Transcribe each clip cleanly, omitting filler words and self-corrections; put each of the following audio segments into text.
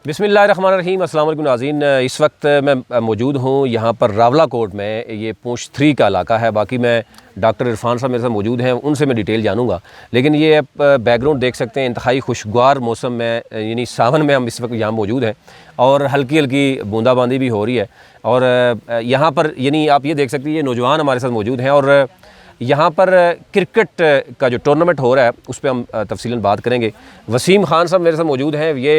बिस्मिल्लाहिर्रहमानिर्रहीम। अस्सलाम वालेकुम नाज़रीन। इस वक्त मैं मौजूद हूँ यहाँ पर रावलाकोट में। ये पूंछ 3 का इलाका है। बाकी मैं डॉक्टर इरफान साहब मेरे साथ मौजूद हैं, उनसे मैं डिटेल जानूँगा। लेकिन ये आप बैकग्राउंड देख सकते हैं, इंतहाई खुशगवार मौसम में, यानी सावन में हम इस वक्त यहाँ मौजूद हैं और हल्की हल्की बूंदाबांदी भी हो रही है। और यहाँ पर यानी आप ये देख सकते हैं, ये नौजवान हमारे साथ मौजूद हैं और यहाँ पर क्रिकेट का जो टूर्नामेंट हो रहा है उस पर हम तफसीलन बात करेंगे। वसीम ख़ान साहब मेरे साथ मौजूद हैं। ये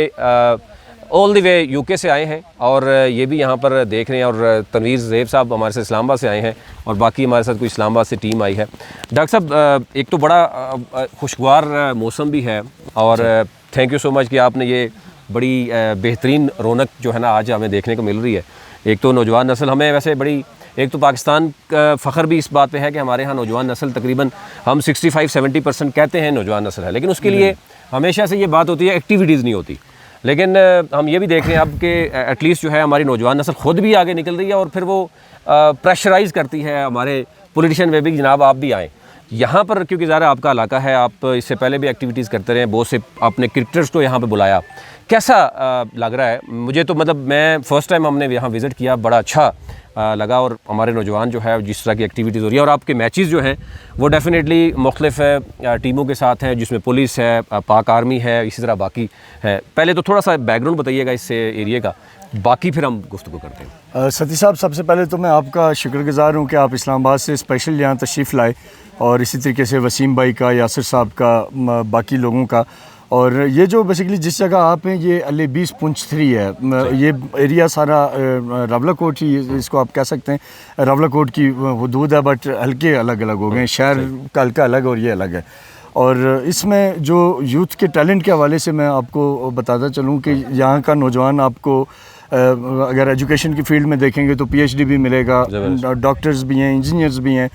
ऑल द वे यूके से आए हैं और ये भी यहाँ पर देख रहे हैं। और तनवीर ज़ेब साहब हमारे साथ इस्लामाबाद से आए हैं और बाकी हमारे साथ कोई इस्लामाबाद से टीम आई है। डॉक्टर साहब, एक तो बड़ा खुशगवार मौसम भी है और थैंक यू सो मच कि आपने ये बड़ी बेहतरीन रौनक जो है ना आज हमें देखने को मिल रही है। एक तो नौजवान नस्ल हमें वैसे बड़ी, एक तो पाकिस्तान का फ़ख्र भी इस बात पे है कि हमारे यहाँ नौजवान नस्ल तकरीबन हम 65-70% कहते हैं नौजवान नस्ल है, लेकिन उसके लिए हमेशा से ये बात होती है एक्टिविटीज़ नहीं होती। लेकिन हम ये भी देख रहे हैं अब कि एटलीस्ट जो है हमारी नौजवान नस्ल ख़ुद भी आगे निकल रही है और फिर वो प्रेशराइज़ करती है हमारे पॉलिटिशियन में भी कि जनाब आप भी आएँ यहाँ पर, क्योंकि ज़रा आपका इलाका है, आप इससे पहले भी एक्टिविटीज़ करते रहे, बहुत से आपने क्रिकेटर्स को यहाँ पे बुलाया। कैसा लग रहा है? मुझे तो मतलब मैं फ़र्स्ट टाइम हमने यहाँ विज़िट किया, बड़ा अच्छा लगा। और हमारे नौजवान जो है जिस तरह की एक्टिविटीज़ हो रही है और आपके मैचेस जो हैं वो डेफिनेटली मुख्तलिफ टीमों के साथ हैं, जिसमें पुलिस है, पाक आर्मी है, इसी तरह बाकी है। पहले तो थोड़ा सा बैकग्राउंड बताइएगा इस एरिया का, बाकी फिर हम गुफ्तगू करते हैं। सती साहब, सबसे पहले तो मैं आपका शुक्रगुज़ार हूँ कि आप इस्लामाबाद से स्पेशल यहाँ तशरीफ़ लाए और इसी तरीके से वसीम भाई का, यासिर साहब का, बाकी लोगों का। और ये जो बेसिकली जिस जगह आप हैं ये अली 20 पूंछ 3 है। ये एरिया सारा रावलाकोट ही इसको आप कह सकते हैं। रावलाकोट की हदूद है बट हल्के अलग अलग हो गए, शहर का हल्का अलग और ये अलग है। और इसमें जो यूथ के टैलेंट के हवाले से मैं आपको बताता चलूँ कि यहाँ का नौजवान आपको अगर एजुकेशन की फील्ड में देखेंगे तो PhD भी मिलेगा, डॉक्टर्स भी हैं, इंजीनियर्स भी हैं,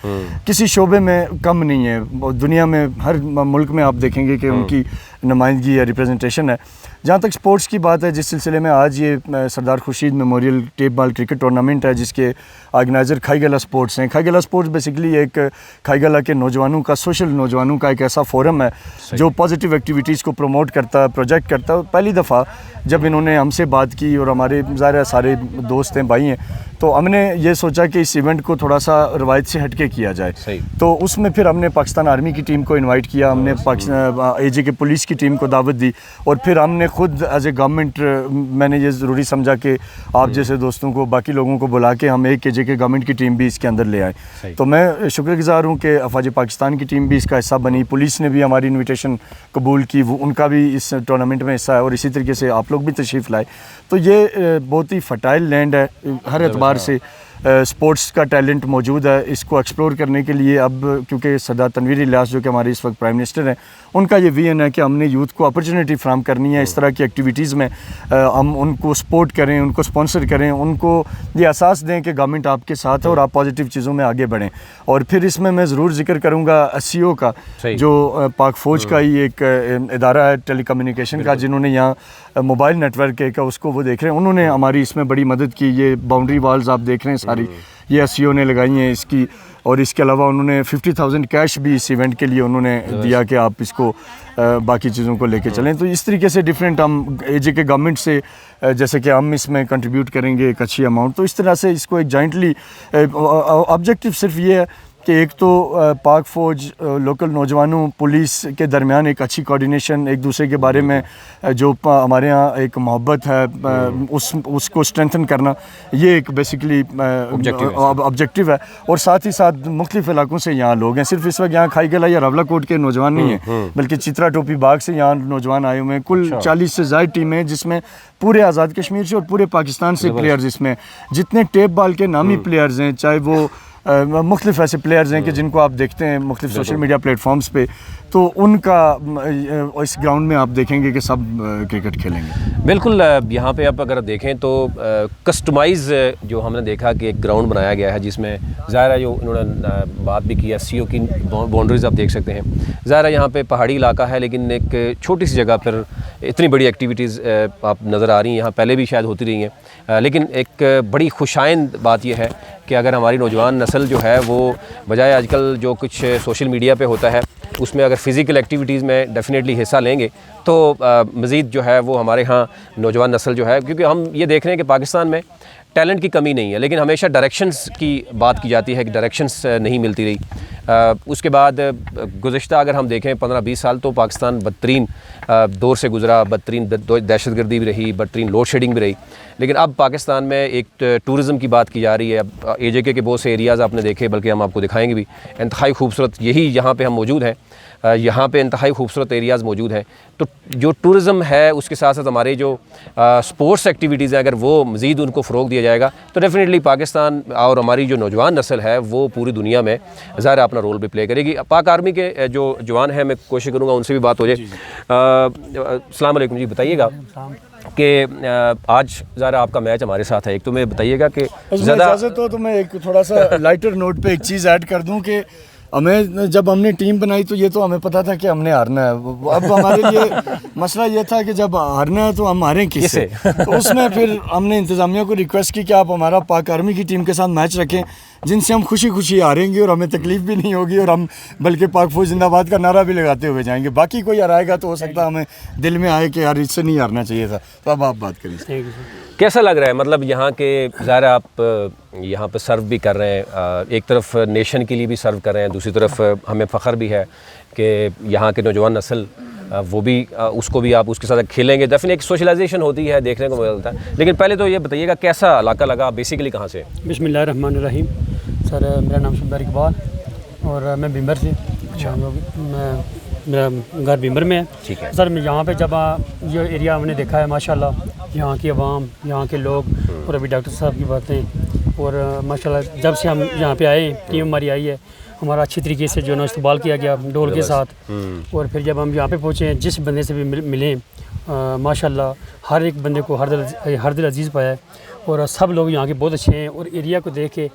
किसी शोबे में कम नहीं है। दुनिया में हर मुल्क में आप देखेंगे कि उनकी नुमाइंदगी या रिप्रेजेंटेशन है। जहाँ तक स्पोर्ट्स की बात है, जिस सिलसिले में आज ये Sardar Khurshid memorial tape ball cricket tournament है जिसके ऑर्गेनाइज़र खाईगला स्पोर्ट्स हैं। खाईगला स्पोर्ट्स बेसिकली एक खाईगला के नौजवानों का, सोशल नौजवानों का एक ऐसा फोरम है जो पॉजिटिव एक्टिविटीज़ को प्रमोट करता है, प्रोजेक्ट करता है। पहली दफ़ा जब इन्होंने हमसे बात की और हमारे ज़ाहिर सारे दोस्त हैं, भाई हैं, तो हमने ये सोचा कि इस इवेंट को थोड़ा सा रवायत से हटके किया जाए। तो उसमें फिर हमने पाकिस्तान आर्मी की टीम को इनवाइट किया, हमने पाकिस्तान AJ के पुलिस की टीम को दावत दी और फिर हमने खुद एज ए गवर्नमेंट मैंने ये ज़रूरी समझा कि आप जैसे दोस्तों को, बाकी लोगों को बुला के हम एक AJ के गवर्नमेंट की टीम भी इसके अंदर ले आए। तो मैं शुक्रगुज़ार हूँ कि अफवाज पाकिस्तान की टीम भी इसका हिस्सा बनी, पुलिस ने भी हमारी इन्विटेशन कबूल की, वो उनका भी इस टूर्नामेंट में हिस्सा है और इसी तरीके से आप लोग भी तशरीफ़ लाए। तो ये बहुत ही फर्टाइल लैंड है, हर एतबार से स्पोर्ट्स का टैलेंट मौजूद है। इसको एक्सप्लोर करने के लिए अब क्योंकि सरदार तनवीर इलियास जो कि हमारे इस वक्त प्राइम मिनिस्टर हैं, उनका ये विजन है कि हमने यूथ को अपॉर्चुनिटी फ्राहम करनी है। इस तरह की एक्टिविटीज़ में हम उनको सपोर्ट करें, उनको स्पॉन्सर करें, उनको ये एहसास दें कि गवर्नमेंट आपके साथ है और आप पॉजिटिव चीज़ों में आगे बढ़ें। और फिर इसमें मैं ज़रूर जिक्र करूँगा SCO का, जो पाक फ़ौज का ही एक इदारा है टेली कम्युनिकेशन का, जिन्होंने यहाँ मोबाइल नेटवर्क का उसको वो देख रहे हैं, उन्होंने हमारी इसमें बड़ी मदद की। ये बाउंड्री वाल्स आप देख रहे हैं सारी, ये SCO ने लगाई हैं इसकी। और इसके अलावा उन्होंने 50,000 कैश भी इस इवेंट के लिए उन्होंने दिया कि आप इसको बाकी चीज़ों को लेके चलें। तो इस तरीके से डिफरेंट हम AJ के गवर्नमेंट से जैसे कि हम इसमें कंट्रीब्यूट करेंगे एक अच्छी अमाउंट, तो इस तरह से इसको एक जॉइंटली ऑब्जेक्टिव सिर्फ ये है कि एक तो पाक फ़ौज, लोकल नौजवानों, पुलिस के दरमियान एक अच्छी कोऑर्डिनेशन, एक दूसरे के बारे में जो हमारे यहाँ एक मोहब्बत है उसको स्ट्रेंथन करना, ये एक बेसिकली ऑब्जेक्टिव है। और साथ ही साथ मुख्तलिफ इलाकों से यहाँ लोग हैं, सिर्फ इस वक्त यहाँ खाईगला या रावलाकोट के नौजवान नहीं हैं, बल्कि चित्रा टोपी बाग से यहाँ नौजवान आए हुए हैं। कुल 40 से ज़ायद टीमें हैं जिसमें पूरे आज़ाद कश्मीर से और पूरे पाकिस्तान से प्लेयर्स, इसमें जितने टेप बॉल के नामी प्लेयर्स हैं, चाहे वो मुख्तलिफ ऐसे प्लेयर्स हैं कि जिनको आप देखते हैं मुख्तलिफ सोशल मीडिया प्लेटफॉर्म्स पे, तो उनका इस ग्राउंड में आप देखेंगे कि सब क्रिकेट खेलेंगे। बिल्कुल, यहाँ पे आप अगर देखें तो कस्टमाइज़ जो हमने देखा कि एक ग्राउंड बनाया गया है जिसमें ज़ाहिर है जो इन्होंने बात भी की SCO की बाउंड्रीज़ आप देख सकते हैं। ज़ाहिर है यहाँ पे पहाड़ी इलाका है लेकिन एक छोटी सी जगह पर इतनी बड़ी एक्टिविटीज़ आप नज़र आ रही हैं, यहाँ पहले भी शायद होती रही हैं। लेकिन एक बड़ी खुशाइंद बात यह है कि अगर हमारी नौजवान नस्ल जो है वो बजाय आजकल जो कुछ सोशल मीडिया पे होता है उसमें अगर फ़िज़िकल एक्टिविटीज़ में डेफ़िनेटली हिस्सा लेंगे तो मज़ीद जो है वो हमारे यहाँ नौजवान नस्ल जो है, क्योंकि हम ये देख रहे हैं कि पाकिस्तान में टैलेंट की कमी नहीं है, लेकिन हमेशा डायरेक्शंस की बात की जाती है कि डायरेक्शंस नहीं मिलती रही। उसके बाद गुज़िश्ता अगर हम देखें 15-20 साल तो पाकिस्तान बदतरीन दौर से गुज़रा, बदतरीन दहशतगर्दी भी रही, बदतरीन लोड शेडिंग भी रही। लेकिन अब पाकिस्तान में एक टूरिज़म की बात की जा रही है। अब AJK के बहुत से एरियाज़ आपने देखे, बल्कि हम आपको दिखाएंगे भी। इंतहाई खूबसूरत यही यहाँ पे हम मौजूद हैं, यहाँ पे इंतहाई खूबसूरत एरियाज़ मौजूद हैं। तो जो टूरिज़म है उसके साथ साथ हमारे जो स्पोर्ट्स एक्टिविटीज़ हैं, अगर वो मज़ीद उनको फ़रोग़ दिया जाएगा तो डेफ़िनेटली पाकिस्तान और हमारी जो नौजवान नस्ल है वो पूरी दुनिया में ज़ाहिर अपना रोल भी प्ले करेगी। पाक आर्मी के जो जवान हैं, मैं कोशिश करूँगा उनसे भी बात हो जाए। अस्सलाम वालेकुम जी, बताइएगा कि आज ज़रा आपका मैच हमारे साथ है। एक तो मैं बताइएगा कि ज़्यादा इजाज़त हो तो मैं एक थोड़ा सा लाइटर नोट पे एक चीज़ ऐड कर दूं कि हमें जब हमने टीम बनाई तो ये तो हमें पता था कि हमने हारना है। अब हमारे लिए मसला ये था कि जब हारना है तो हम हारें किससे। तो उसमें फिर हमने इंतज़ामिया को रिक्वेस्ट की कि आप हमारा पाक आर्मी की टीम के साथ मैच रखें, जिनसे हम खुशी खुशी हारेंगे और हमें तकलीफ़ भी नहीं होगी, और हम बल्कि पाक फौज जिंदाबाद का नारा भी लगाते हुए जाएंगे। बाकी कोई हराएगा तो हो सकता है हमें दिल में आए कि यार इससे नहीं हारना चाहिए था। तो अब आप बात करिए, कैसा लग रहा है? मतलब यहाँ के ज़ाहिर आप यहाँ पर सर्व भी कर रहे हैं, एक तरफ नेशन के लिए भी सर्व कर रहे हैं, दूसरी तरफ हमें फ़ख्र भी है कि यहाँ के नौजवान नस्ल वो भी उसको भी आप उसके साथ खेलेंगे। डेफिनेटली एक सोशलाइजेशन होती है, देखने को मिलता है। लेकिन पहले तो ये बताइएगा कैसा इलाका लगा, बेसिकली कहाँ से? बिस्मिल्लाहिर्रहमानिर्रहीम। सर मेरा नाम सुबैर इकबाल और मैं बिम्बर से। अच्छा। मेरा घर बिम्बर में है। ठीक है सर। मैं यहाँ पे जब ये एरिया हमने देखा है, माशाल्लाह यहाँ की आवाम, यहाँ के लोग, और अभी डॉक्टर साहब की बातें, और माशाल्लाह जब से हम यहाँ पे आए, टीम हमारी आई है, हमारा अच्छी तरीके से जो है इस्तकबाल किया गया ढोल के साथ। और फिर जब हम यहाँ पे पहुँचे, जिस बंदे से भी मिले, माशाल्लाह हर एक बंदे को हर दिल अजीज़ पाया है, और सब लोग यहाँ के बहुत अच्छे हैं। और एरिया को देख के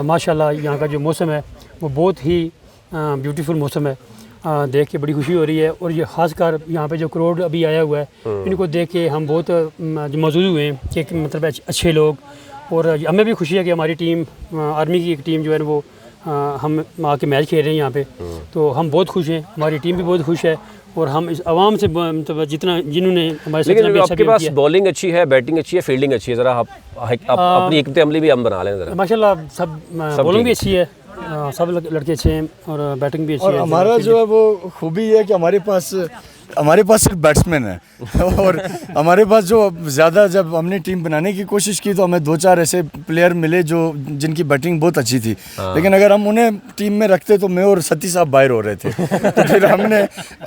माशाल्लाह यहाँ का जो मौसम है वो बहुत ही ब्यूटीफुल मौसम है, देख के बड़ी खुशी हो रही है। और ये ख़ासकर यहाँ पे जो क्राउड अभी आया हुआ है, इनको देख के हम बहुत मौजूद हुए हैं कि मतलब अच्छे लोग। और हमें भी खुशी है कि हमारी टीम, आर्मी की एक टीम जो है वो हम आके मैच खेल रहे हैं यहाँ पे, तो हम बहुत खुश हैं, हमारी टीम भी बहुत खुश है। और हम इस आवाम से मतलब जितना जिन्होंने हमारे साथ, लेकिन आपके पास बॉलिंग अच्छी है, बैटिंग अच्छी है, फील्डिंग अच्छी है, ज़रा आप अपनी हिकमत अमली भी हम बना लें ज़रा। माशाल्लाह सब बॉलिंग भी अच्छी है, सब लड़के अच्छे हैं, और बैटिंग भी अच्छी है। और हमारा जो है वो खूबी है कि हमारे पास सिर्फ बैट्समैन है। और हमारे पास जो ज़्यादा, जब हमने टीम बनाने की कोशिश की तो हमें 2-4 ऐसे प्लेयर मिले जो जिनकी बैटिंग बहुत अच्छी थी। लेकिन अगर हम उन्हें टीम में रखते तो मैं और सती साहब बाहर हो रहे थे। तो फिर हमने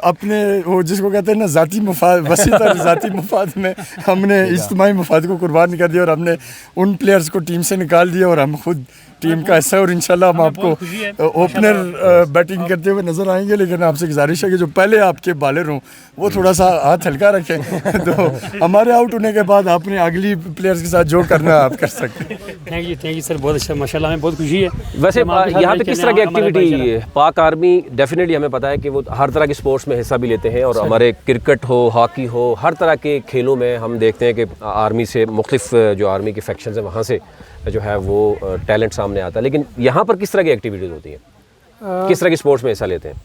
अपने वो जिसको कहते हैं ना ज़ाती मुफाद, वसीतर ज़ाती मुफाद में हमने इज्तिमाई मुफाद को कुर्बान कर दिया, और हमने उन प्लेयर्स को टीम से निकाल दिया, और हम खुद टीम का हिस्सा। और इंशाल्लाह हम आपको ओपनर बैटिंग करते हुए नज़र आएंगे। लेकिन आपसे गुजारिश है कि जो पहले आपके बॉलर हों वो थोड़ा सा हाथ हल्का रखें। तो हमारे आउट होने के बाद आपने अगली प्लेयर्स के साथ जो करना है आप कर सकते हैं। थैंक यू सर, बहुत अच्छा, माशाल्लाह हमें बहुत खुशी है। वैसे यहाँ पे किस तरह की एक्टिविटी? पाक आर्मी डेफिनेटली हमें पता है कि वो हर तरह की स्पोर्ट्स में हिस्सा भी लेते हैं, और हमारे क्रिकेट हो, हॉकी हो, हर तरह के खेलों में हम देखते हैं कि आर्मी से मुख्तलिफ जो आर्मी के फैक्शंस हैं वहाँ से जो है वो टैलेंट सामने आता है। लेकिन यहाँ पर किस तरह की एक्टिविटीज़ होती हैं, किस तरह की स्पोर्ट्स में हिस्सा लेते हैं?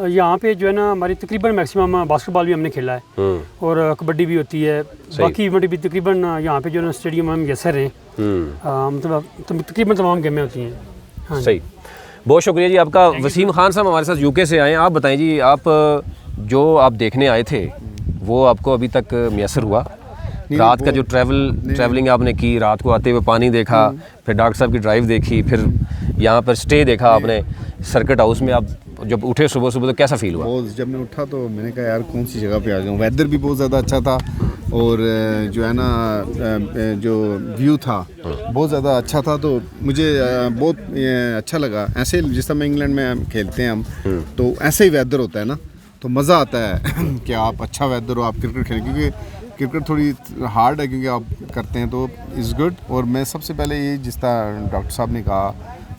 यहाँ पे जो है ना हमारी तकरीबन मैक्सिमम बास्केटबॉल भी हमने खेला है, और कबड्डी भी होती है, बाकी इवेंट भी तकरीबन यहाँ पे जो है स्टेडियम में यसर हैं, मतलब तकरीबन तमाम गेमें होती हैं। हाँ, सही, बहुत शुक्रिया जी आपका। वसीम खान साहब हमारे साथ UK से आए हैं। आप बताएं जी, आप जो आप देखने आए थे वो आपको अभी तक मैसर हुआ? रात का जो ट्रैवलिंग आपने की, रात को आते हुए पानी देखा, फिर डॉक्टर साहब की ड्राइव देखी, फिर यहाँ पर स्टे देखा आपने सर्किट हाउस में, आप जब उठे सुबह सुबह तो कैसा फील हुआ? बहुत, जब मैं उठा तो मैंने कहा यार कौन सी जगह पे आ गया हूँ। वेदर भी बहुत ज़्यादा अच्छा था, और जो है ना जो व्यू था बहुत ज़्यादा अच्छा था, तो मुझे बहुत अच्छा लगा। ऐसे जिस समय इंग्लैंड में खेलते हैं हम, तो ऐसे ही वेदर होता है ना, तो मज़ा आता है कि आप अच्छा वेदर हो, आप क्रिकेट खेलें, क्योंकि क्रिकेट थोड़ी हार्ड है क्योंकि आप करते हैं, तो इज़ गुड। और मैं सबसे पहले ये जिस तरह डॉक्टर साहब ने कहा,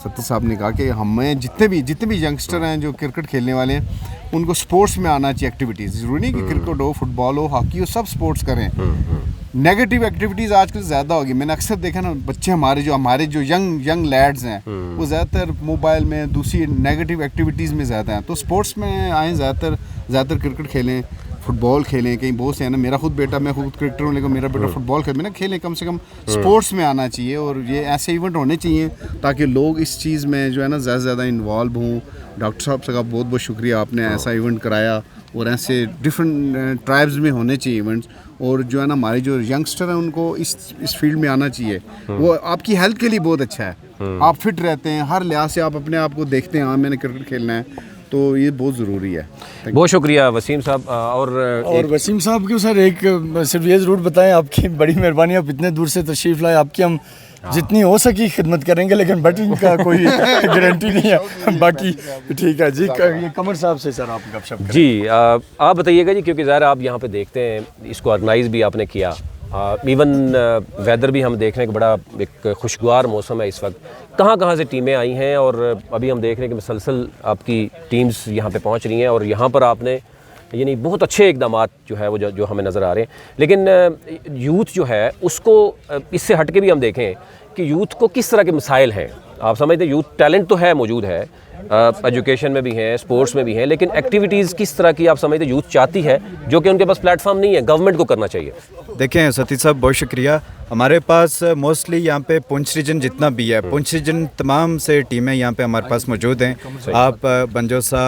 सत्ती साहब ने कहा कि हमें जितने भी यंगस्टर हैं जो क्रिकेट खेलने वाले हैं, उनको स्पोर्ट्स में आना चाहिए। एक्टिविटीज़ ज़रूरी नहीं कि क्रिकेट हो, फुटबॉल हो, हॉकी हो, सब स्पोर्ट्स करें। नेगेटिव एक्टिविटीज़ आजकल ज़्यादा होगी। मैंने अक्सर देखा ना, बच्चे हमारे जो यंग लैड्स हैं वो ज़्यादातर मोबाइल में दूसरी नेगेटिव एक्टिविटीज़ में ज़्यादा हैं। तो स्पोर्ट्स में आएँ, ज़्यादातर क्रिकेट खेलें, फुटबॉल खेलें। कहीं बहुत से है ना, मेरा खुद बेटा, मैं खुद क्रिकेटर हूँ लेकिन मेरा बेटा फुटबॉल खेल, मैंने खेलें, कम से कम स्पोर्ट्स में आना चाहिए। और ये ऐसे इवेंट होने चाहिए ताकि लोग इस चीज़ में जो है ना ज़्यादा से ज़्यादा इन्वॉल्व हों। डॉक्टर साहब का बहुत बहुत शुक्रिया, आपने ऐसा इवेंट कराया। और ऐसे डिफरेंट ट्राइब्स में होने चाहिए इवेंट्स। और जो है ना हमारे जो यंगस्टर हैं उनको इस फील्ड में आना चाहिए। वो आपकी हेल्थ के लिए बहुत अच्छा है, आप फिट रहते हैं, हर लिहाज से आप अपने आप को देखते हैं, हाँ मैंने क्रिकेट खेलना है, तो ये बहुत ज़रूरी है। बहुत शुक्रिया वसीम साहब। और वसीम साहब को सर एक सिर्फ ये ज़रूर बताएं, आपकी बड़ी मेहरबानी, आप इतने दूर से तशरीफ़ लाए, आपकी हम जितनी हो सकी खिदमत करेंगे, लेकिन बैटिंग का कोई गारंटी नहीं है। बाकी ठीक है जी। ये कमर साहब से सर आप गपशप करें। जी आप बताइएगा जी, क्योंकि ज़ाहिर आप यहाँ पे देखते हैं, इसको ऑर्गेनाइज़ भी आपने किया, इवन वेदर भी हम देख रहे हैं कि बड़ा एक खुशगवार मौसम है इस वक्त। कहाँ से टीमें आई हैं और अभी हम देख रहे हैं कि मुसलसल आपकी टीम्स यहाँ पे पहुँच रही हैं और यहाँ पर आपने यानी बहुत अच्छे इकदाम जो है वो जो हमें नज़र आ रहे हैं। लेकिन यूथ जो है उसको इससे हट के भी हम देखें कि यूथ को किस तरह के मसाइल हैं। आप समझते हैं यूथ टैलेंट तो है, मौजूद है, एजुकेशन में भी है, स्पोर्ट्स में भी है, लेकिन एक्टिविटीज़ किस तरह की आप समझते यूथ चाहती है जो कि उनके पास प्लेटफॉर्म नहीं है, गवर्नमेंट को करना चाहिए। देखें सतीश साहब, बहुत शुक्रिया। हमारे पास मोस्टली यहाँ पे पुंछ रीजन जितना भी है, पुंछ रीजन तमाम से टीमें यहाँ पे हमारे पास मौजूद हैं। आप बंजोसा,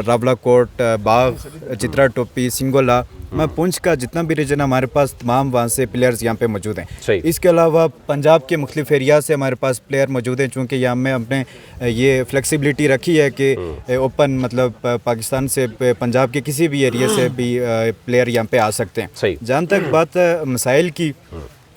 रावलाकोट, बाग, चित्रा टोपी, सिंगोला, मैं पुंछ का जितना भी रीजन हमारे पास तमाम वहाँ से प्लेयर्स यहाँ पे मौजूद हैं। इसके अलावा पंजाब के मुख्तलिफ एरिया से हमारे पास प्लेयर मौजूद हैं, चूँकि यहाँ में हमने ये फ्लेक्सिबिलिटी रखी है कि ओपन मतलब पाकिस्तान से पंजाब के किसी भी एरिया से भी प्लेयर यहाँ पे आ सकते हैं। जहाँ तक बात मसाइल की,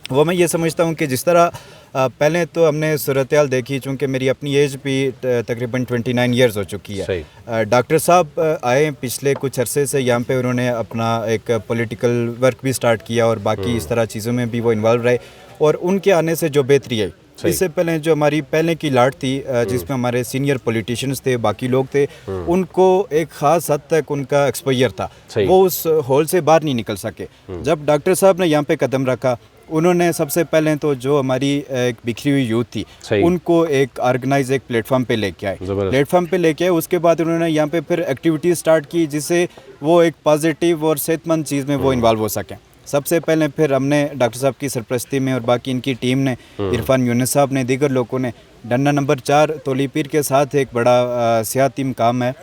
वो मैं ये समझता हूँ कि जिस तरह पहले तो हमने सूरत हाल देखी, चूँकि मेरी अपनी एज भी तकरीबन 29 ईयर्स हो चुकी है। डॉक्टर साहब आए पिछले कुछ अरसे से यहाँ पे, उन्होंने अपना एक पॉलिटिकल वर्क भी स्टार्ट किया और बाकी इस तरह चीज़ों में भी वो इन्वॉल्व रहे। और उनके आने से जो बेहतरी आई, इससे पहले जो हमारी पहले की लाट थी जिसमें हमारे सीनियर पॉलिटिशियंस थे, बाकी लोग थे, उनको एक ख़ास हद तक उनका एक्सपोजर था, वो उस होल से बाहर नहीं निकल सके। जब डॉक्टर साहब ने यहाँ पे कदम रखा, उन्होंने सबसे पहले तो जो हमारी एक बिखरी हुई यूथ थी उनको एक ऑर्गेनाइज एक प्लेटफॉर्म पे लेके आए। उसके बाद उन्होंने यहाँ पे फिर एक्टिविटीज़ स्टार्ट की जिससे वो एक पॉजिटिव और सेहतमंद चीज़ में वो इन्वॉल्व हो सकें। सबसे पहले फिर हमने डॉक्टर साहब की सरपरस्ती में और बाकी इनकी टीम ने, इरफान यूनिस साहब ने, दीगर लोगों ने, डन्ना नंबर 4 तोली पीर के साथ एक बड़ा सियाती मकाम है,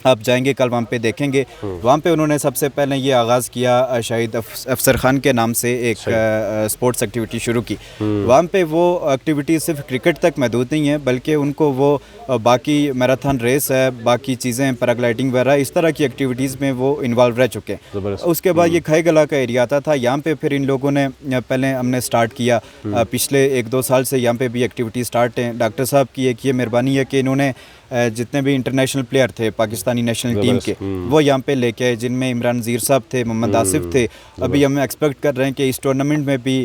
आप जाएंगे कल वहाँ पे देखेंगे। वहाँ पे उन्होंने सबसे पहले ये आगाज़ किया, शहीद अफसर खान के नाम से एक स्पोर्ट्स एक्टिविटी शुरू की। वहाँ पे वो एक्टिविटी सिर्फ क्रिकेट तक महदूद नहीं है, बल्कि उनको वो बाकी मैराथन रेस है, बाकी चीज़ें, पैराग्लाइडिंग वगैरह, इस तरह की एक्टिविटीज़ में वो इन्वॉल्व रह चुके हैं। उसके बाद ये खाई गला का एरिया आता था, यहाँ पे फिर इन लोगों ने पहले हमने स्टार्ट किया, पिछले 1-2 साल से यहाँ पे भी एक्टिविटी स्टार्ट है। डॉक्टर साहब की एक ये मेहरबानी है कि इन्होंने जितने भी इंटरनेशनल प्लेयर थे पाकिस्तानी नेशनल टीम के, वो यहाँ पे लेके आए, जिनमें इमरान ज़ीर साहब थे, मोहम्मद आसिफ थे। अभी हम एक्सपेक्ट कर रहे हैं कि इस टूर्नामेंट में भी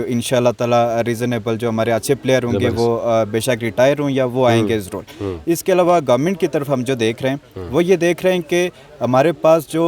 इंशाल्लाह ताला रीज़नेबल जो हमारे अच्छे प्लेयर होंगे वो बेशक रिटायर हों या वो आएंगे इस रोल। इसके अलावा गवर्नमेंट की तरफ हम जो देख रहे हैं वो ये देख रहे हैं कि हमारे पास जो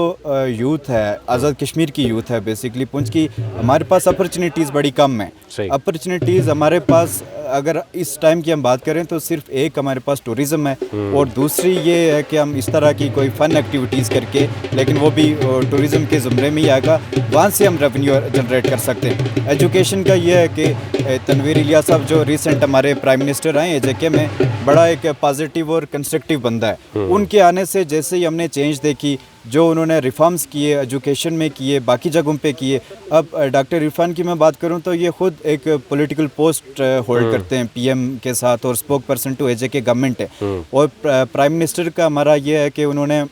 यूथ है, आज़ाद कश्मीर की यूथ है, बेसिकली पुंछ की, हमारे पास अपॉर्चुनिटीज़ बड़ी कम है। अपॉर्चुनिटीज़ हमारे पास, अगर इस टाइम की हम बात करें तो सिर्फ एक हमारे पास टूरिज़्म है और दूसरी ये है कि हम इस तरह की कोई फ़न एक्टिविटीज़ करके, लेकिन वो भी टूरिज़्म के ज़ुमरे में ही आएगा, वहाँ से हम रेवेन्यू जनरेट कर सकते हैं। एजुकेशन का ये है कि तनवीर इलियास साहब जो रिसेंट हमारे प्राइम मिनिस्टर आए एजेके में, बड़ा एक पॉजिटिव और कंस्ट्रक्टिव बंदा है। उनके आने से जैसे ही हमने चेंज देखी, जो उन्होंने रिफॉर्म्स किए, एजुकेशन में किए, बाकी जगहों पे किए। अब डॉक्टर इरफान की मैं बात करूं तो ये खुद एक पॉलिटिकल पोस्ट होल्ड करते हैं पीएम के साथ और spokesperson to AJK government है। और प्राइम मिनिस्टर का हमारा ये है कि उन्होंने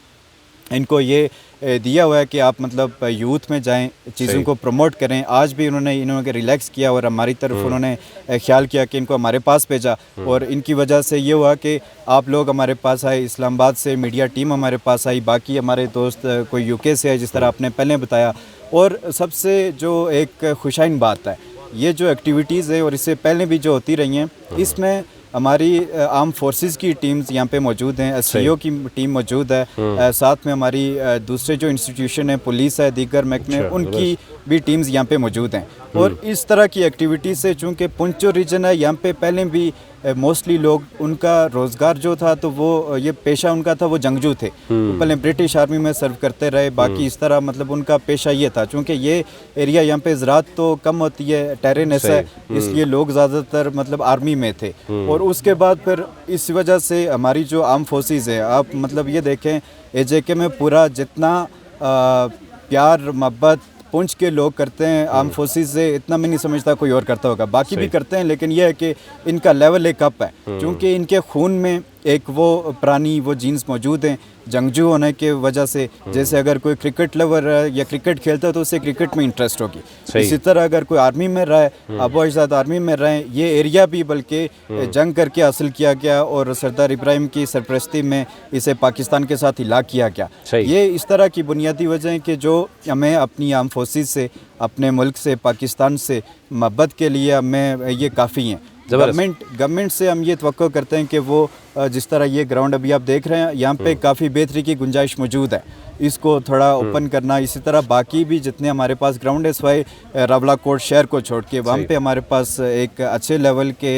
इनको ये दिया हुआ है कि आप मतलब यूथ में जाएं, चीज़ों को प्रमोट करें। आज भी इन्होंने रिलैक्स किया और हमारी तरफ उन्होंने ख्याल किया कि इनको हमारे पास भेजा, और इनकी वजह से ये हुआ कि आप लोग हमारे पास आए, इस्लामाबाद से मीडिया टीम हमारे पास आई, बाकी हमारे दोस्त कोई यूके से है जिस तरह आपने पहले बताया। और सबसे जो एक खुशाइन बात है, ये जो एक्टिविटीज़ है और इससे पहले भी जो होती रही हैं, इसमें हमारी आर्म फोर्सेस की टीम्स यहाँ पे मौजूद हैं, एससीओ की टीम मौजूद है, साथ में हमारी दूसरे जो इंस्टीट्यूशन है, पुलिस है, दीगर महकमे, उनकी भी टीम्स यहाँ पे मौजूद हैं। और इस तरह की एक्टिविटीज़ से, चूँकि पुंछ जो रीजन है यहाँ पे पहले भी मोस्टली लोग, उनका रोज़गार जो था तो वो ये पेशा उनका था, वो जंगजू थे, वो पहले ब्रिटिश आर्मी में सर्व करते रहे, बाकी इस तरह मतलब उनका पेशा ये था। चूँकि ये एरिया यहाँ पे ज़राअत तो कम होती है, टेरेन ऐसा है, इसलिए लोग ज़्यादातर मतलब आर्मी में थे। और उसके बाद फिर इस वजह से हमारी जो आर्म फोर्सेस है, आप मतलब ये देखें AJK में पूरा जितना प्यार मोहब्बत पुंछ के लोग करते हैं आर्म फोर्सेस से, इतना मैं नहीं समझता कोई और करता होगा। बाकी भी करते हैं, लेकिन यह है कि इनका लेवल एक अप है, क्योंकि इनके खून में एक वो पुरानी वो जीन्स मौजूद हैं जंगजू होने के वजह से। जैसे अगर कोई क्रिकेट लवर है या क्रिकेट खेलता है तो उसे क्रिकेट में इंटरेस्ट होगी, इसी तरह अगर कोई आर्मी में रहा है, अबू अजदाद आर्मी में रहे, ये एरिया भी बल्कि जंग करके हासिल किया गया और सरदार इब्राहिम की सरपरस्ती में इसे पाकिस्तान के साथ हिला किया गया। ये इस तरह की बुनियादी वजह है कि जो हमें अपनी आर्म फोर्सेस से, अपने मुल्क से, पाकिस्तान से मोहब्बत के लिए हमें ये काफ़ी हैं। गवर्नमेंट से हम ये तवक्को करते हैं कि वो जिस तरह ये ग्राउंड अभी आप देख रहे हैं, यहाँ पे काफ़ी बेहतरी की गुंजाइश मौजूद है, इसको थोड़ा ओपन करना। इसी तरह बाकी भी जितने हमारे पास ग्राउंड है, सवाई रावला कोट शहर को छोड़ के, वहाँ पे हमारे पास एक अच्छे लेवल के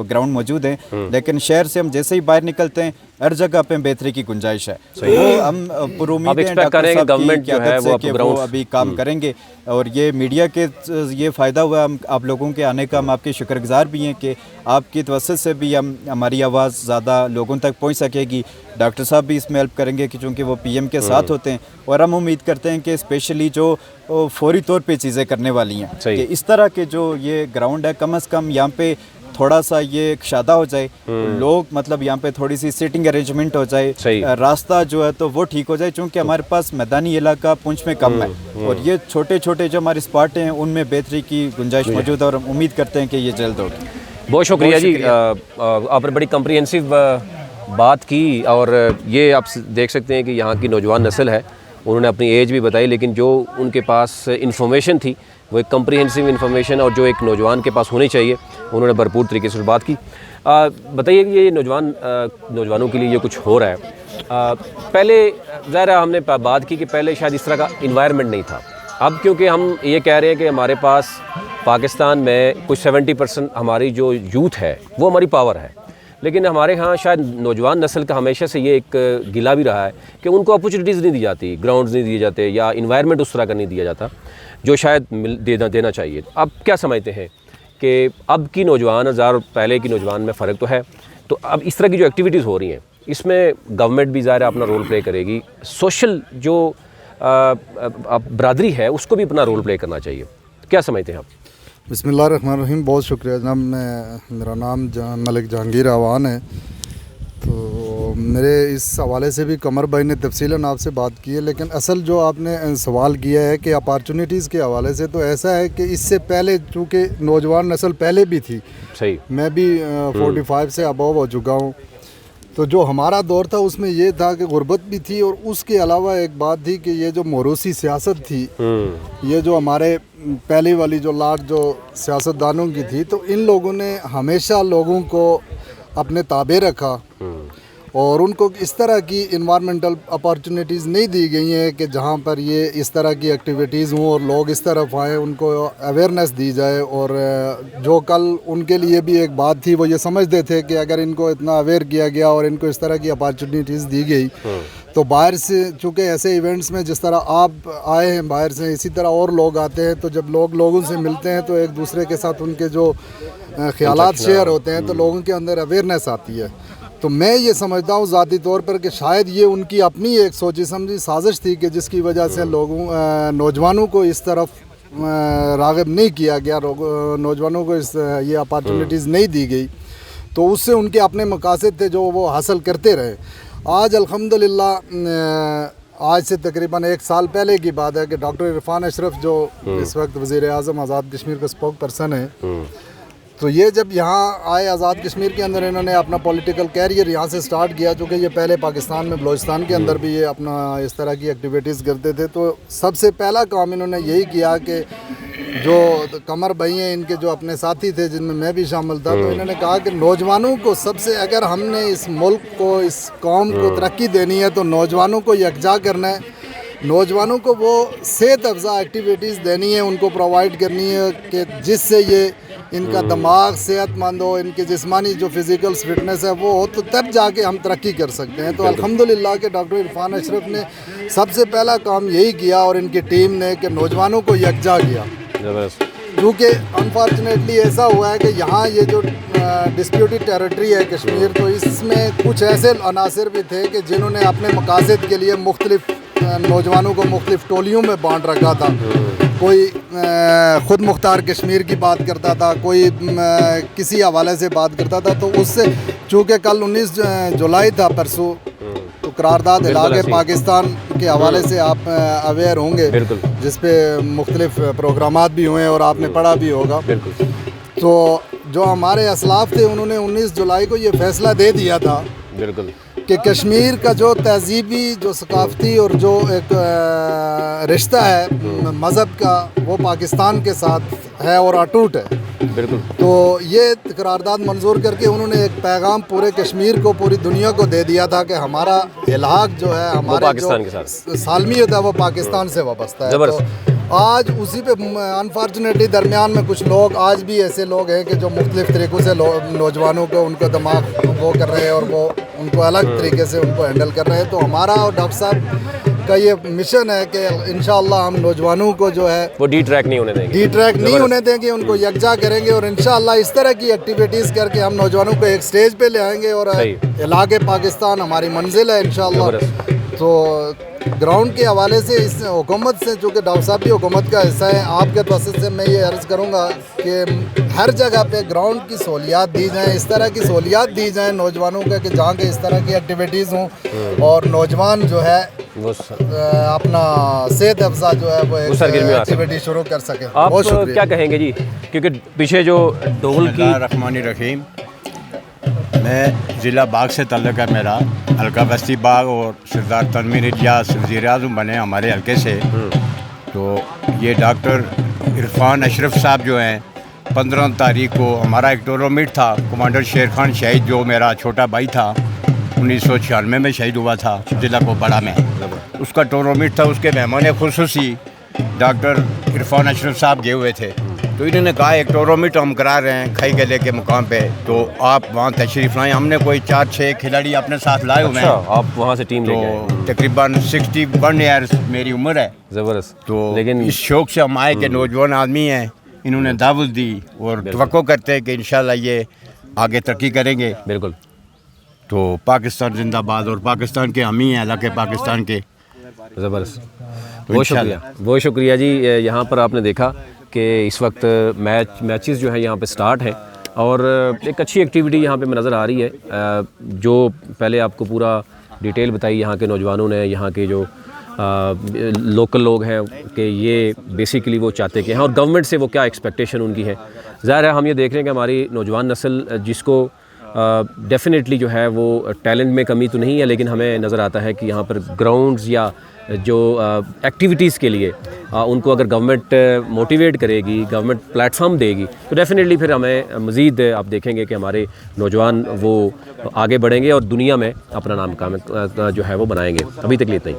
ग्राउंड मौजूद हैं। लेकिन शहर से हम जैसे ही बाहर निकलते हैं, हर जगह पे बेहतरी की गुंजाइश है। वो हम पुरुमीद हैं डॉक्टर साहब की क़यादत से कि वो अभी काम करेंगे। और ये मीडिया के ये फ़ायदा हुआ हम आप लोगों के आने का, हम आपके शुक्रगुजार भी हैं कि आपकी तवस्सुत से भी हम हमारी आवाज़ ज़्यादा लोगों तक पहुंच सकेगी। डॉक्टर साहब भी इसमें हेल्प करेंगे कि चूँकि वो PM के साथ होते हैं, और हम उम्मीद करते हैं कि स्पेशली जो फौरी तौर पे चीज़ें करने वाली हैं कि इस तरह के जो ये ग्राउंड है, कम से कम यहाँ पे थोड़ा सा ये शादा हो जाए, लोग मतलब यहाँ पे थोड़ी सी सीटिंग अरेंजमेंट हो जाए, रास्ता जो है तो वो ठीक हो जाए, क्योंकि हमारे पास मैदानी इलाका पुंछ में कम है और ये छोटे छोटे जो हमारे स्पॉट हैं उनमें बेहतरी की गुंजाइश मौजूद है, और हम उम्मीद करते हैं कि ये जल्द होगी। बहुत शुक्रिया जी, आपने बड़ी कम्प्रिहेंसिव बात की। और ये आप देख सकते हैं कि यहाँ की नौजवान नस्ल है, उन्होंने अपनी एज भी बताई, लेकिन जो उनके पास इंफॉर्मेशन थी वो एक कम्प्रिहेंसिव इंफॉर्मेशन और जो एक नौजवान के पास होनी चाहिए, उन्होंने भरपूर तरीके से बात की। बताइए कि ये नौजवानों के लिए ये कुछ हो रहा है। पहले ज़ाहिर हमने बात की कि पहले शायद इस तरह का इन्वायरमेंट नहीं था। अब क्योंकि हम ये कह रहे हैं कि हमारे पास पाकिस्तान में कुछ 70% हमारी जो यूथ है वो हमारी पावर है, लेकिन हमारे यहाँ शायद नौजवान नस्ल का हमेशा से ये एक गिला भी रहा है कि उनको अपॉर्चुनिटीज़ नहीं दी जाती, ग्राउंड्स नहीं दिए जाते, या इन्वायरमेंट उस तरह का नहीं दिया जाता जो शायद देना चाहिए। अब क्या समझते हैं कि अब की नौजवान और पहले की नौजवान में फ़र्क तो है, तो अब इस तरह की जो एक्टिविटीज़ हो रही हैं इसमें गवर्नमेंट भी ज़ाहिर अपना रोल प्ले करेगी, सोशल जो बरादरी है उसको भी अपना रोल प्ले करना चाहिए, क्या समझते हैं आप? बिस्मिल्लाहिर्रहमानिर्रहीम, बहुत शुक्रिया जनाब। मेरा नाम मलिक जहांगीर आवान है। तो मेरे इस हवाले से भी कमर भाई ने तफसीलन आपसे बात की है, लेकिन असल जो आपने सवाल किया है कि अपॉर्चुनिटीज़ के हवाले से, तो ऐसा है कि इससे पहले चूँकि नौजवान नस्ल पहले भी थी, सही, मैं भी 45 से अबव हो चुका हूँ, तो जो हमारा दौर था उसमें ये था कि गुर्बत भी थी, और उसके अलावा एक बात थी कि ये जो मोरूसी सियासत थी, ये जो हमारे पहली वाली जो लाट जो सियासतदानों की थी, तो इन लोगों ने हमेशा लोगों को अपने ताबे रखा और उनको इस तरह की इन्वायरमेंटल अपॉर्चुनिटीज़ नहीं दी गई हैं कि जहाँ पर ये इस तरह की एक्टिविटीज़ हों और लोग इस तरफ आएँ, उनको अवेयरनेस दी जाए। और जो कल उनके लिए भी एक बात थी, वो ये समझते थे कि अगर इनको इतना अवेयर किया गया और इनको इस तरह की अपॉर्चुनिटीज़ दी गई तो बाहर से, चूँकि ऐसे इवेंट्स में जिस तरह आप आए हैं बाहर से, इसी तरह और लोग आते हैं, तो जब लोग लोगों से मिलते हैं तो एक दूसरे के साथ उनके जो ख्यालात शेयर होते हैं तो लोगों के अंदर अवेयरनेस आती है। तो मैं ये समझता हूँ ज़ाती तौर पर कि शायद ये उनकी अपनी एक सोची समझी साजिश थी कि जिसकी वजह से नौजवानों को इस तरफ राग़िब नहीं किया गया, नौजवानों को ये अपॉर्चुनिटीज़ नहीं दी गई, तो उससे उनके अपने मकासद थे जो वो हासिल करते रहे। आज अल्हम्दुलिल्लाह, आज से तकरीबन 1 साल पहले की बात है कि डॉक्टर इरफान अशरफ जो इस वक्त वज़ीर आज़म आज़ाद कश्मीर का स्पोक पर्सन है, तो ये जब यहाँ आए आज़ाद कश्मीर के अंदर, इन्होंने अपना पॉलिटिकल कैरियर यहाँ से स्टार्ट किया, चूँकि ये पहले पाकिस्तान में बलूचिस्तान के अंदर भी ये अपना इस तरह की एक्टिविटीज़ करते थे। तो सबसे पहला काम इन्होंने यही किया कि जो कमर भाई हैं, इनके जो अपने साथी थे जिनमें मैं भी शामिल था, तो इन्होंने कहा कि नौजवानों को सबसे, अगर हमने इस मुल्क को, इस कौम को तरक्की देनी है तो नौजवानों को यकजा करना है, नौजवानों को वो सेहत अफ़ज़ा एक्टिविटीज़ देनी है, उनको प्रोवाइड करनी है कि जिससे ये इनका दिमाग सेहतमंद हो, इनके जिस्मानी जो फिज़िकल फिटनेस है वो हो, तो तब जाके हम तरक्की कर सकते हैं। तो अल्हम्दुलिल्लाह के डॉक्टर इरफान अशरफ ने सबसे पहला काम यही किया और इनकी टीम ने कि नौजवानों को यकजा किया। क्योंकि अनफॉर्चुनेटली ऐसा हुआ है कि यहाँ ये जो डिस्प्यूटेड टेरिटरी है कश्मीर, तो इसमें कुछ ऐसे अनासर भी थे कि जिन्होंने अपने मकासद के लिए मुख्तलिफ नौजवानों को मुख्तलिफ टोलियों में बांट रखा था। कोई ख़ुद मुख्तार कश्मीर की बात करता था, कोई किसी हवाले से बात करता था। तो उससे चूँकि कल 19 जुलाई था परसों, तो करारदाद इलाके पाकिस्तान के हवाले से आप अवेयर होंगे, जिस पे मुख्तलिफ प्रोग्रामात भी हुए और आपने पढ़ा भी होगा। तो जो हमारे असलाफ थे उन्होंने 19 जुलाई को ये फ़ैसला दे दिया था कि कश्मीर का जो तहजीबी, जो सकाफ़ती और जो एक रिश्ता है मज़हब का, वो पाकिस्तान के साथ है और अटूट है। तो ये करारदाद मंजूर करके उन्होंने एक पैगाम पूरे कश्मीर को, पूरी दुनिया को दे दिया था कि हमारा इलाक़ जो है, हमारे जो सालमियत है वो पाकिस्तान से वाबस्ता है। तो आज उसी पे अनफॉर्चुनेटली दरमियान में कुछ लोग आज भी ऐसे लोग हैं कि जो मुख्तलिफ़ तरीक़ों से नौजवानों को उनका दिमाग वो कर रहे हैं और वो उनको अलग तरीके से उनको हैंडल कर रहे हैं। तो हमारा और डॉक्टर साहब का ये मिशन है कि इंशाअल्लाह हम नौजवानों को जो है वो डी ट्रैक नहीं होने देंगे, उनको यकजा करेंगे और इंशाअल्लाह इस तरह की एक्टिविटीज़ करके हम नौजवानों को एक स्टेज पे ले आएंगे और इलाके पाकिस्तान हमारी मंजिल है इंशाअल्लाह। तो ग्राउंड के हवाले से इस हुकूमत से, चूँकि डॉक्टर साहब भी हुकूमत का हिस्सा है, आपके तवज्जुह से मैं ये अर्ज़ करूँगा कि हर जगह पे ग्राउंड की सहूलियात दी जाएँ, इस तरह की सहूलियात दी जाएँ नौजवानों का कि जहाँ के इस तरह की एक्टिविटीज़ हों और नौजवान जो है वो अपना सेहत अफ़ज़ा जो है वो एक्टिविटी शुरू कर सकें। आप क्या कहेंगे जी, क्योंकि पीछे जो ढोल की रहमानिर्रहीम, मैं ज़िला बाग से ताल्लुक़ है मेरा, हल्का बस्ती बाग, और सरदार तनवीर इलियास वज़ीर-ए-आज़म बने हमारे हल्के से। तो ये डॉक्टर इरफान अशरफ साहब जो हैं, 15 तारीख को हमारा एक टूर्नामेंट था, कमांडर शेर खान शहीद जो मेरा छोटा भाई था 1996 में शहीद हुआ था ज़िला कोपड़ा में, उसका टूर्नामेंट था। उसके मेहमान खुसूसी डॉक्टर इरफान अशरफ साहब गए हुए थे। तो इन्होंने कहा एक टूर्नामेंट हम करा रहे हैं खई गले के मुकाम पे, तो आप वहाँ तशरीफ़ लाएँ। हमने कोई 4-6 खिलाड़ी अपने साथ लाए हुए हैं। आप वहाँ से टीम लेके आए? तो तकरीबन 61 ईयर्स मेरी उम्र है। ज़बरदस्त। तो लेकिन इस शौक़ से हम आए कि नौजवान आदमी हैं, इन्होंने दावत दी और तवक्को करते हैं कि इंशाल्लाह ये आगे तरक्की करेंगे। बिल्कुल। तो पाकिस्तान जिंदाबाद, और पाकिस्तान के हम ही हैं, इलाके पाकिस्तान के। ज़बरदस्त, बहुत शुक्रिया जी। यहाँ पर आपने देखा कि इस वक्त मैचेस जो है यहाँ पे स्टार्ट हैं और एक अच्छी एक्टिविटी यहाँ पे नज़र आ रही है। जो पहले आपको पूरा डिटेल बताई यहाँ के नौजवानों ने, यहाँ के जो लोकल लोग हैं कि ये बेसिकली वो चाहते कि हैं और गवर्नमेंट से वो क्या एक्सपेक्टेशन उनकी है। ज़ाहिर है हम ये देख रहे हैं कि हमारी नौजवान नस्ल जिसको डेफिनेटली जो है वो टैलेंट में कमी तो नहीं है, लेकिन हमें नज़र आता है कि यहाँ पर ग्राउंड्स या जो एक्टिविटीज़ के लिए उनको अगर गवर्नमेंट मोटिवेट करेगी, गवर्नमेंट प्लेटफॉर्म देगी, तो डेफिनेटली फिर हमें मज़ीद आप देखेंगे कि हमारे नौजवान वो आगे बढ़ेंगे और दुनिया में अपना नाम काम जो है वो बनाएंगे। अभी तक लिए इतना ही।